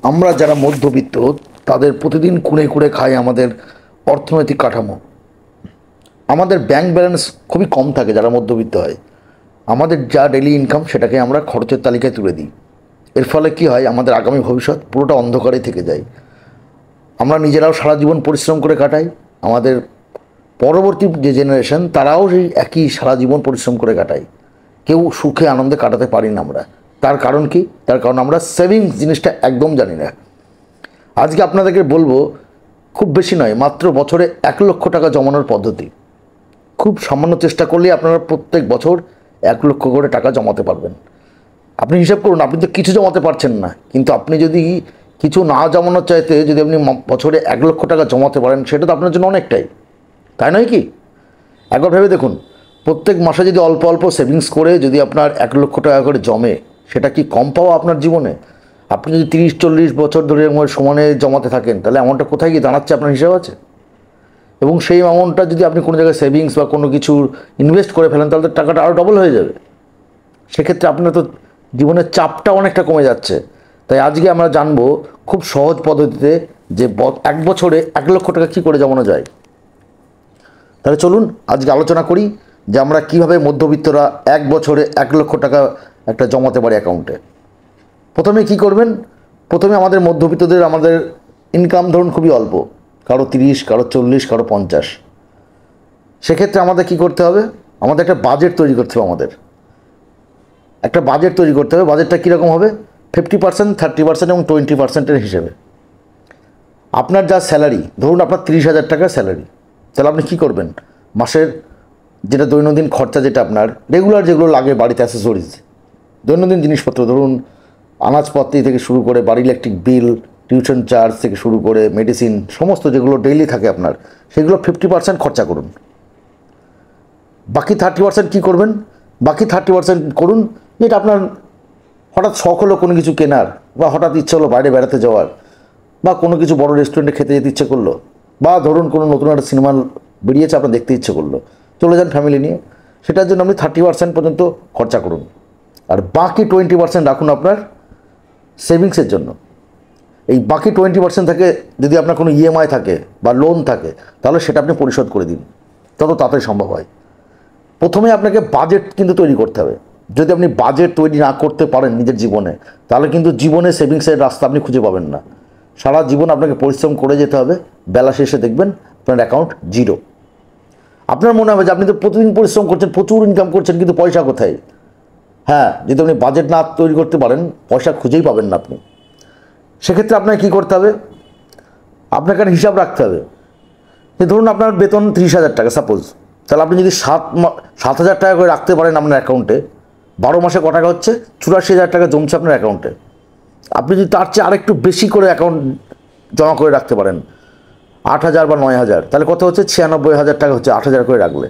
আমরা যারা মধ্যবিত্ত তাদের প্রতিদিন কুড়ে কুড়ে খায় আমাদের অর্থনৈতিক কাঠামো। আমাদের ব্যাংক ব্যালেন্স খুবই কম থাকে যারা মধ্যবিত্ত হয়। আমাদের যা ডেইলি ইনকাম সেটাকে আমরা খরচের তালিকায় তুলে দিই। এর ফলে কি হয়, আমাদের আগামী ভবিষ্যৎ পুরোটা অন্ধকারেই থেকে যায়। আমরা নিজেরাও সারা জীবন পরিশ্রম করে কাটাই, আমাদের পরবর্তী যে জেনারেশন তারাও সেই একই সারা জীবন পরিশ্রম করে কাটায়। কেউ সুখে আনন্দে কাটাতে পারি না আমরা। তার কারণ কি? তার কারণ আমরা সেভিংস জিনিসটা একদম জানি না। আজকে আপনাদেরকে বলবো, খুব বেশি নয়, মাত্র বছরে 1,00,000 টাকা জমানোর পদ্ধতি। খুব সামান্য চেষ্টা করলেই আপনারা প্রত্যেক বছর 1,00,000 করে টাকা জমাতে পারবেন। আপনি হিসাব করুন, আপনি তো কিছু জমাতে পারছেন না, কিন্তু আপনি যদি কিছু না জমানোর চাইতে যদি আপনি বছরে 1,00,000 টাকা জমাতে পারেন, সেটা তো আপনার জন্য অনেকটাই, তাই নয় কি? একবার ভেবে দেখুন, প্রত্যেক মাসে যদি অল্প অল্প সেভিংস করে যদি আপনার 1,00,000 টাকা করে জমে, সেটা কি কম পাওয়া আপনার জীবনে? আপনি যদি 30-40 বছর ধরে সমানে জমাতে থাকেন, তাহলে অ্যামাউন্টটা কোথায় গিয়ে দাঁড়াচ্ছে আপনার হিসাব আছে? এবং সেই অ্যামাউন্টটা যদি আপনি কোনো জায়গায় সেভিংস বা কোনো কিছু ইনভেস্ট করে ফেলেন, তাহলে তো টাকাটা আরও ডবল হয়ে যাবে। সেক্ষেত্রে আপনার তো জীবনের চাপটা অনেকটা কমে যাচ্ছে। তাই আজকে আমরা জানবো খুব সহজ পদ্ধতিতে যে এক বছরে 1,00,000 টাকা কী করে জমানো যায়। তাহলে চলুন আজকে আলোচনা করি যে আমরা কীভাবে মধ্যবিত্তরা এক বছরে 1,00,000 টাকা একটা জমাতে পারি অ্যাকাউন্টে। প্রথমে কি করবেন? প্রথমে আমাদের মধ্যবিত্তদের আমাদের ইনকাম ধরুন খুবই অল্প, কারো 30, কারো 40, কারো 50। সেক্ষেত্রে আমাদের কি করতে হবে? আমাদের একটা বাজেট তৈরি করতে হবে। একটা বাজেট তৈরি করতে হবে। বাজেটটা কীরকম হবে? 50%, 30% এবং 20%-এর হিসেবে। আপনার যা স্যালারি, ধরুন আপনার 30,000 টাকা স্যালারি, তাহলে আপনি কী করবেন? মাসের যেটা দৈনন্দিন খরচা, যেটা আপনার রেগুলার যেগুলো লাগে বাড়িতে, অ্যাসেসরিজ, দৈনন্দিন জিনিসপত্র, ধরুন আনাজপাতি থেকে শুরু করে বাড়ির ইলেকট্রিক বিল, টিউশন চার্জ থেকে শুরু করে মেডিসিন, সমস্ত যেগুলো ডেইলি থাকে আপনার, সেগুলো 50% খরচা করুন। বাকি 30% কী করবেন? বাকি 30% করুন যেটা আপনার হঠাৎ শখ হলো কোনো কিছু কেনার, বা হঠাৎ ইচ্ছে হলো বাইরে বেড়াতে যাওয়ার, বা কোনো কিছু বড় রেস্টুরেন্টে খেতে যেতে ইচ্ছে করলো, বা ধরুন কোনো নতুন একটা সিনেমা বেরিয়েছে আপনার দেখতে ইচ্ছে করলো, চলে যান ফ্যামিলি নিয়ে, সেটার জন্য আপনি 30% পর্যন্ত খরচা করুন। আর বাকি 20% রাখুন আপনার সেভিংসের জন্য। এই বাকি 20% থেকে যদি আপনার কোনো ইএমআই থাকে বা লোন থাকে, তাহলে সেটা আপনি পরিশোধ করে দিন, তত তাড়াতাড়ি সম্ভব হয়। প্রথমে আপনাকে বাজেট কিন্তু তৈরি করতে হবে। যদি আপনি বাজেট তৈরি না করতে পারেন নিজের জীবনে, তাহলে কিন্তু জীবনে সেভিংসের রাস্তা আপনি খুঁজে পাবেন না। সারা জীবন আপনাকে পরিশ্রম করে যেতে হবে, বেলা শেষে দেখবেন আপনার অ্যাকাউন্ট জিরো। আপনার মনে হবে যে আপনি তো প্রতিদিন পরিশ্রম করছেন, প্রচুর ইনকাম করছেন, কিন্তু পয়সা কোথায়? হ্যাঁ, যদি আপনি বাজেট না তৈরি করতে পারেন, পয়সা খুঁজেই পাবেন না আপনি। সেক্ষেত্রে আপনাকে কী করতে হবে? আপনাকে একটা হিসাব রাখতে হবে যে ধরুন আপনার বেতন 30,000 টাকা সাপোজ, তাহলে আপনি যদি 7,000 টাকা করে রাখতে পারেন আপনার অ্যাকাউন্টে, 12 মাসে ক টাকা হচ্ছে? 84,000 টাকা জমছে আপনার অ্যাকাউন্টে। আপনি যদি তার চেয়ে আরেকটু বেশি করে অ্যাকাউন্ট জমা করে রাখতে পারেন, 8,000 বা 9,000, তাহলে কত হচ্ছে? 96,000 টাকা হচ্ছে 8,000 করে রাখলে।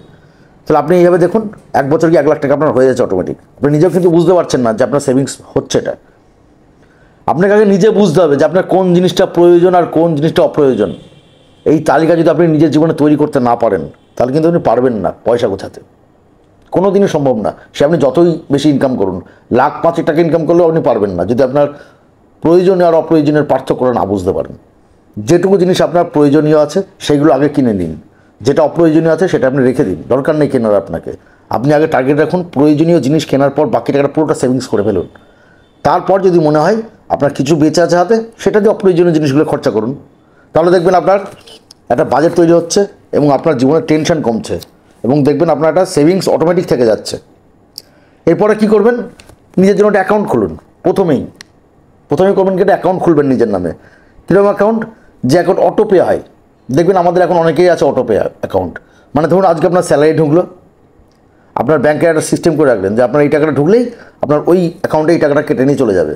তাহলে আপনি এইভাবে দেখুন, এক বছর কি 1,00,000 টাকা আপনার হয়ে যাচ্ছে অটোমেটিক। আপনি নিজেও কিন্তু বুঝতে পারছেন না যে আপনার সেভিংস হচ্ছে। এটা আপনাকে আগে নিজে বুঝতে হবে যে আপনার কোন জিনিসটা প্রয়োজন আর কোন জিনিসটা অপ্রয়োজন। এই তালিকা যদি আপনি নিজের জীবনে তৈরি করতে না পারেন, তাহলে কিন্তু আপনি পারবেন না পয়সা গোছাতে, কোনো দিনই সম্ভব না। সে আপনি যতই বেশি ইনকাম করুন, 1,05,000 টাকা ইনকাম করলেও আপনি পারবেন না যদি আপনার প্রয়োজনীয় আর অপ্রয়োজনের পার্থক্য না বুঝতে পারেন। যেটুকু জিনিস আপনার প্রয়োজনীয় আছে সেইগুলো আগে কিনে নিন, যেটা অপ্রয়োজনীয় আছে সেটা আপনি রেখে দিন, দরকার নেই কেনার আপনাকে। আপনি আগে টার্গেট রাখুন, প্রয়োজনীয় জিনিস কেনার পর বাকি টাকাটা পুরোটা সেভিংস করে ফেলুন। তারপর যদি মনে হয় আপনার কিছু বেঁচে আছে হাতে, সেটা দিয়ে অপ্রয়োজনীয় জিনিসগুলো খরচা করুন। তাহলে দেখবেন আপনার একটা বাজেট তৈরি হচ্ছে এবং আপনার জীবনের টেনশন কমছে, এবং দেখবেন আপনার একটা সেভিংস অটোমেটিক থেকে যাচ্ছে। এরপরে কি করবেন? নিজের জন্য একটা অ্যাকাউন্ট খুলুন। প্রথমেই করবেন কি, একটা অ্যাকাউন্ট খুলবেন নিজের নামে। কীরকম অ্যাকাউন্ট? যে অ্যাকাউন্ট অটোপে হয়। দেখবেন আমাদের এখন অনেকেই আছে অটোপে অ্যাকাউন্ট। মানে ধরুন আজকে আপনার স্যালারি ঢুকলো, আপনার ব্যাংকে একটা সিস্টেম করে রাখলেন যে আপনার এই টাকাটা ঢুকলেই আপনার ওই অ্যাকাউন্টে এই টাকাটা কেটে নিয়ে চলে যাবে।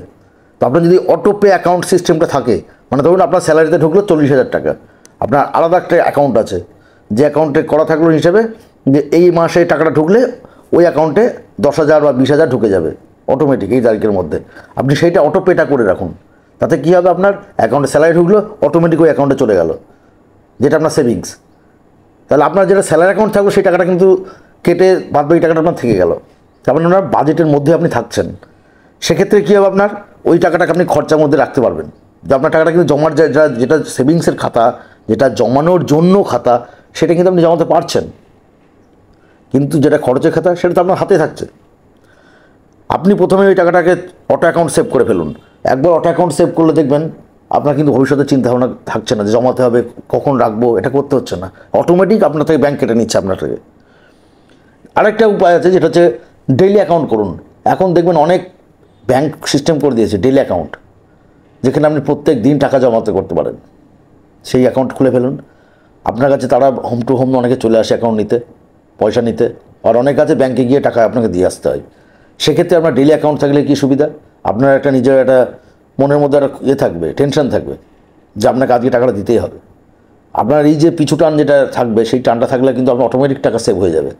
তো আপনার যদি অটোপে অ্যাকাউন্ট সিস্টেমটা থাকে, মানে ধরুন আপনার স্যালারিতে ঢুকলো 40,000 টাকা, আপনার আলাদা একটা অ্যাকাউন্ট আছে যে অ্যাকাউন্টে করা থাকলো হিসেবে যে এই মাসে টাকাটা ঢুকলে ওই অ্যাকাউন্টে 10,000 বা 20,000 ঢুকে যাবে অটোমেটিক এই তারিখের মধ্যে। আপনি সেইটা অটোপেটা করে রাখুন। তাতে কী হবে? আপনার অ্যাকাউন্টে স্যালারি ঢুকলো, অটোমেটিক ওই অ্যাকাউন্টে চলে গেল, যেটা আপনার সেভিংস। তাহলে আপনার যেটা স্যালারি অ্যাকাউন্ট থাকলো সেই টাকাটা কিন্তু কেটে বাদ বাকি টাকাটা আপনার থেকে গেল। তারপরে আপনার বাজেটের মধ্যে আপনি থাকছেন। সেক্ষেত্রে কী হবে? আপনার ওই টাকাটাকে আপনি খরচার মধ্যে রাখতে পারবেন। যে আপনার টাকাটা কিন্তু জমার যেটা সেভিংসের খাতা, যেটা জমানোর জন্য খাতা, সেটা কিন্তু আপনি জমাতে পারছেন, কিন্তু যেটা খরচের খাতা সেটা তো আপনার হাতে থাকছে। আপনি প্রথমে ওই টাকাটাকে অটো অ্যাকাউন্ট সেভ করে ফেলুন। একবার অটো অ্যাকাউন্ট সেভ করলে দেখবেন আপনার কিন্তু ভবিষ্যতে চিন্তাভাবনা থাকছে না যে জমাতে হবে, কখন রাখবো, এটা করতে হচ্ছে না, অটোমেটিক আপনার থেকে ব্যাংক কেটে নিচ্ছে আপনার থেকে। আরেকটা উপায় আছে, যেটা হচ্ছে ডেইলি অ্যাকাউন্ট করুন। এখন দেখবেন অনেক ব্যাংক সিস্টেম করে দিয়েছে ডেইলি অ্যাকাউন্ট, যেখানে আপনি প্রত্যেক দিন টাকা জমাতে করতে পারেন। সেই অ্যাকাউন্ট খুলে ফেলুন। আপনার কাছে তারা হোম টু হোম অনেকে চলে আসে অ্যাকাউন্ট নিতে, পয়সা নিতে, আর অনেক কাছে ব্যাংকে গিয়ে টাকা আপনাকে দিয়ে আসতে হয়। সেক্ষেত্রে আপনার ডেইলি অ্যাকাউন্ট থাকলে কী সুবিধা, আপনার একটা নিজের একটা মনের মধ্যে একটা থাকবে, টেনশন থাকবে যে আপনাকে আজকে টাকাটা দিতেই হবে। আপনার এই যে পিছু টান যেটা থাকবে, সেই টানটা থাকলে কিন্তু আপনার অটোমেটিক টাকা সেভ হয়ে যাবে।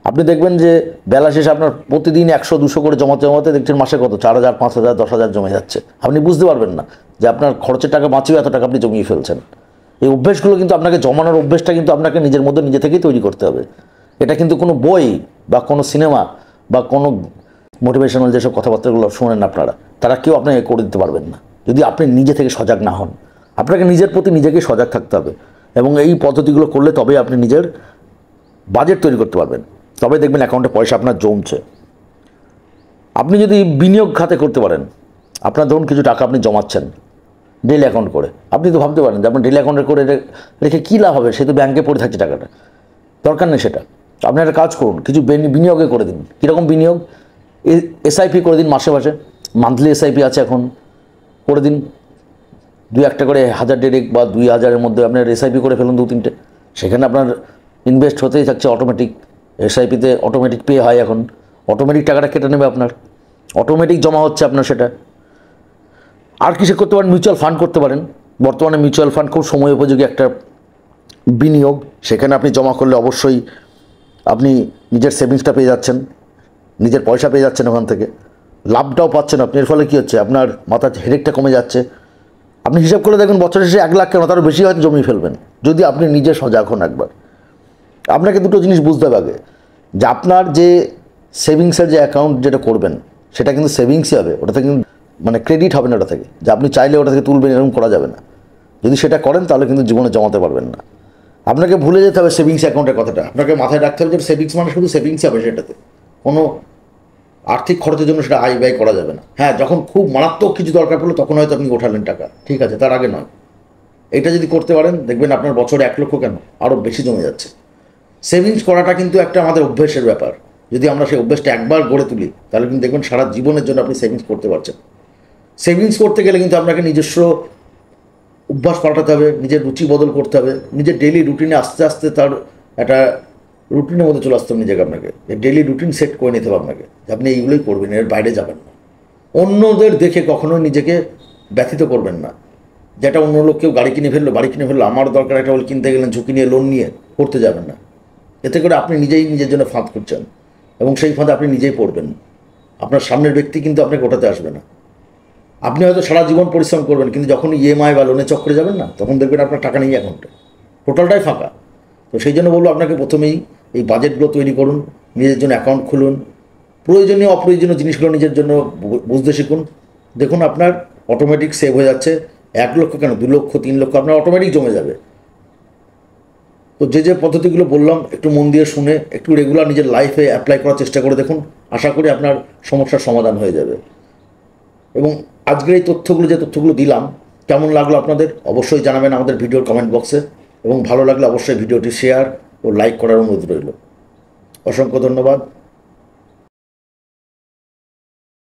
আপনি দেখবেন যে বেলা শেষে আপনার প্রতিদিন 100-200 করে জমাতে জমাতে দেখছেন মাসে কত 4,000, 5,000, 10,000 জমে যাচ্ছে। আপনি বুঝতে পারবেন না যে আপনার খরচের টাকা বাঁচিয়ে এত টাকা আপনি জমিয়ে ফেলছেন। এই অভ্যেসগুলো কিন্তু আপনাকে জমানোর অভ্যেসটা কিন্তু আপনাকে নিজের মধ্যে নিজে থেকেই তৈরি করতে হবে। এটা কিন্তু কোনো বই বা কোনো সিনেমা বা কোনো মোটিভেশনাল যেসব কথাবার্তাগুলো শোনেন আপনারা, তারা কেউ আপনাকে করে দিতে পারবেন না যদি আপনি নিজে থেকে সজাগ না হন। আপনাকে নিজের প্রতি নিজেকেই সজাগ থাকতে হবে, এবং এই পদ্ধতিগুলো করলে তবেই আপনি নিজের বাজেট তৈরি করতে পারবেন। তবে দেখবেন অ্যাকাউন্টে পয়সা আপনার জমছে। আপনি যদি বিনিয়োগ খাতে করতে পারেন, আপনার ধরুন কিছু টাকা আপনি জমাচ্ছেন ডেইলি অ্যাকাউন্ট করে, আপনি তো ভাবতে পারেন যে আপনার ডেইলি অ্যাকাউন্টে করে রেখে কী লাভ হবে, সে তো ব্যাংকে পড়ে থাকছে টাকাটা, দরকার নেই সেটা। আপনি একটা কাজ করুন, কিছু বিনিয়োগে করে দিন। কীরকম বিনিয়োগ? এসআইপি করে দিন, মাসে মাসে মান্থলি এসআইপি আছে এখন, করে দিন। 2-1 করে 1000 ডেরেক বা 2000-এর মধ্যে আপনার এসআইপি করে ফেলুন 2-3টে, সেখানে আপনার ইনভেস্ট হতেই থাকছে অটোমেটিক। এসআইপিতে অটোমেটিক পে হয়, এখন অটোমেটিক টাকাটা কেটে নেবে আপনার, অটোমেটিক জমা হচ্ছে আপনার সেটা। আর কিছু করতে পারেন, মিউচুয়াল ফান্ড করতে পারেন। বর্তমানে মিউচুয়াল ফান্ড খুব সময় উপযোগী একটা বিনিয়োগ, সেখানে আপনি জমা করলে অবশ্যই আপনি নিজের সেভিংসটা পেয়ে যাচ্ছেন, নিজের পয়সা পেয়ে যাচ্ছেন, ওখান থেকে লাভটাও পাচ্ছেন আপনি। এর ফলে কী হচ্ছে, আপনার মাথার হেডেকটা কমে যাচ্ছে। আপনি হিসাব করে দেখবেন বছরের শেষে 1 লাখ কেন তারও বেশি হয়তো জমিয়ে ফেলবেন, যদি আপনি নিজে সজাগ হন একবার। আপনাকে দুটো জিনিস বুঝতে হবে আগে, যে আপনার যে সেভিংসের যে অ্যাকাউন্ট যেটা করবেন, সেটা কিন্তু সেভিংসই হবে, ওটা থেকে মানে ক্রেডিট হবে না ওটা থেকে, যে আপনি চাইলে ওটা থেকে তুলবেন, এরকম করা যাবে না। যদি সেটা করেন তাহলে কিন্তু জীবনে জমাতে পারবেন না। আপনাকে ভুলে যেতে হবে সেভিংস অ্যাকাউন্টের কথাটা, আপনাকে মাথায় রাখতে হবে যে সেভিংস মানে শুধু সেভিংসই হবে, সেটাতে কোনো আর্থিক খরচের জন্য সেটা আয় ব্যয় করা যাবে না। হ্যাঁ, যখন খুব মারাত্মক কিছু দরকার পড়লো তখন হয়তো আপনি ওঠালেন টাকা, ঠিক আছে, তার আগে নয়। এটা যদি করতে পারেন দেখবেন আপনার বছরে 1 লক্ষ কেন আরও বেশি জমে যাচ্ছে। সেভিংস করাটা কিন্তু একটা আমাদের অভ্যেসের ব্যাপার। যদি আমরা সেই অভ্যেসটা একবার গড়ে তুলি তাহলে কিন্তু দেখবেন সারা জীবনের জন্য আপনি সেভিংস করতে পারছেন। সেভিংস করতে গেলে কিন্তু আপনাকে নিজস্ব অভ্যাস পাল্টাতে হবে, নিজের রুচি বদল করতে হবে, নিজের ডেইলি রুটিনে আস্তে আস্তে তার একটা রুটিনের মধ্যে চলে আসতে হবে নিজেকে। আপনাকে ডেইলি রুটিন সেট করে নিতে হবে আপনাকে, যে আপনি এইগুলোই করবেন, এর বাইরে যাবেন না। অন্যদের দেখে কখনোই নিজেকে ব্যথিত করবেন না, যেটা অন্য লোক কেউ গাড়ি কিনে ফেললো, আমার দরকার একটা বলে কিনতে গেলেন, ঝুঁকি নিয়ে লোন নিয়ে করতে যাবেন না। এতে করে আপনি নিজেই নিজের জন্য ফাঁদ করছেন, এবং সেই ফাঁদে আপনি নিজেই পড়বেন। আপনার সামনের ব্যক্তি কিন্তু আপনাকে ওঠাতে আসবে না। আপনি হয়তো সারা জীবন পরিশ্রম করবেন, কিন্তু যখন ইএমআই বা লোনের চক্করে যাবেন না, তখন দেখবেন আপনার টাকা নেই অ্যাকাউন্টে, টোটালটাই ফাঁকা। তো সেই জন্য বলবো, আপনাকে প্রথমেই এই বাজেটগুলো তৈরি করুন, নিজের জন্য অ্যাকাউন্ট খুলুন, প্রয়োজনীয় অপ্রয়োজনীয় জিনিসগুলো নিজের জন্য বুঝতে শিখুন। দেখুন আপনার অটোমেটিক সেভ হয়ে যাচ্ছে। 1 লক্ষ কেন 2 লক্ষ 3 লক্ষ আপনার অটোমেটিক জমে যাবে। তো যে পদ্ধতিগুলো বললাম একটু মন দিয়ে শুনে একটু রেগুলার নিজের লাইফে অ্যাপ্লাই করার চেষ্টা করে দেখুন, আশা করি আপনার সমস্যার সমাধান হয়ে যাবে। এবং আজকের এই তথ্যগুলো দিলাম, কেমন লাগলো আপনাদের অবশ্যই জানাবেন আমাদের ভিডিওর কমেন্ট বক্সে, এবং ভালো লাগলে অবশ্যই ভিডিওটি শেয়ার ও লাইক করার অনুরোধ রইল। অসংখ্য ধন্যবাদ।